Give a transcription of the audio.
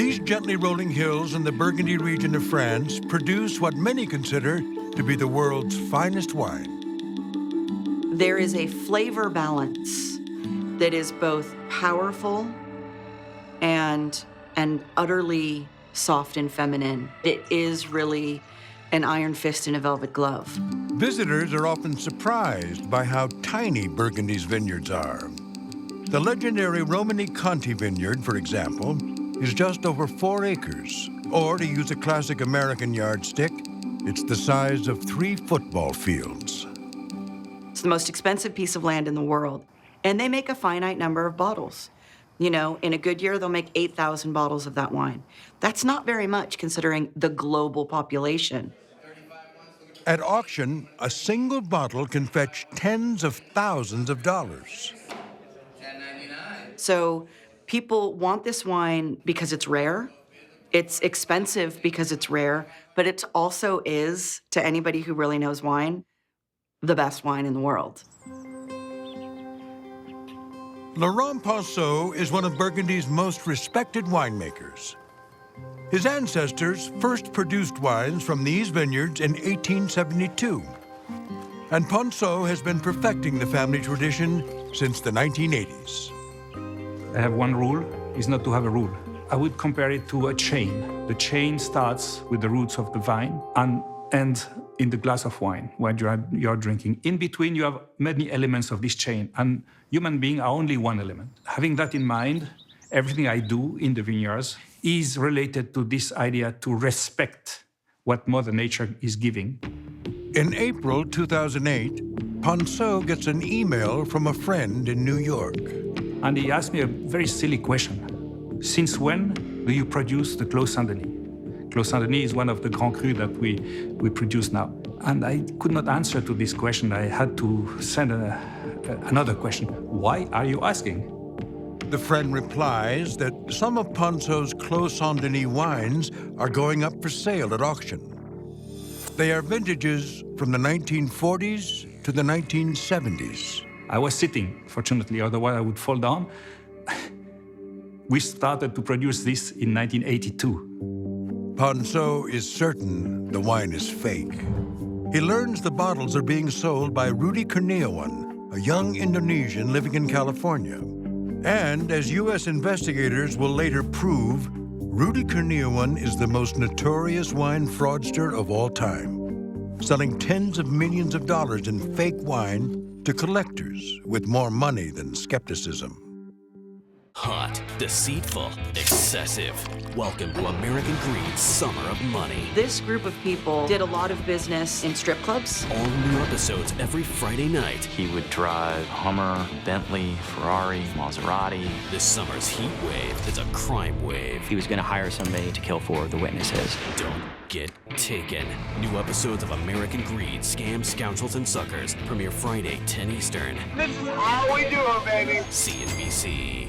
These gently rolling hills in the Burgundy region of France produce what many consider to be the world's finest wine. There is a flavor balance that is both powerful and utterly soft and feminine. It is really an iron fist in a velvet glove. Visitors are often surprised by how tiny Burgundy's vineyards are. The legendary Romani Conti vineyard, for example, is just over 4 acres. Or, to use a classic American yardstick, it's the size of 3 football fields. It's the most expensive piece of land in the world. And they make a finite number of bottles. You know, in a good year, they'll make 8,000 bottles of that wine. That's not very much considering the global population. At auction, a single bottle can fetch tens of thousands of dollars. So people want this wine because it's rare. It's expensive because it's rare, but it also is, to anybody who really knows wine, the best wine in the world. Laurent Ponceau is one of Burgundy's most respected winemakers. His ancestors first produced wines from these vineyards in 1872. And Ponceau has been perfecting the family tradition since the 1980s. I have one rule, is not to have a rule. I would compare it to a chain. The chain starts with the roots of the vine and ends in the glass of wine when you're drinking. In between, you have many elements of this chain, and human beings are only one element. Having that in mind, everything I do in the vineyards is related to this idea to respect what Mother Nature is giving. In April 2008, Ponceau gets an email from a friend in New York. And he asked me a very silly question. Since when do you produce the Clos Saint-Denis? Clos Saint-Denis is one of the Grand Crus that we produce now. And I could not answer to this question. I had to send another question. Why are you asking? The friend replies that some of Ponceau's Clos Saint-Denis wines are going up for sale at auction. They are vintages from the 1940s to the 1970s. I was sitting, fortunately, otherwise I would fall down. We started to produce this in 1982. Ponceau is certain the wine is fake. He learns the bottles are being sold by Rudy Kurniawan, a young Indonesian living in California. And as U.S. investigators will later prove, Rudy Kurniawan is the most notorious wine fraudster of all time, selling tens of millions of dollars in fake wine to collectors with more money than skepticism. Hot, deceitful, excessive. Welcome to American Greed's Summer of Money. This group of people did a lot of business in strip clubs. All new episodes every Friday night. He would drive Hummer, Bentley, Ferrari, Maserati. This summer's heat wave is a crime wave. He was going to hire somebody to kill 4 of the witnesses. Don't get taken. New episodes of American Greed, Scams, Scoundrels, and Suckers premiere Friday, 10 Eastern. This is how we do it, baby. CNBC.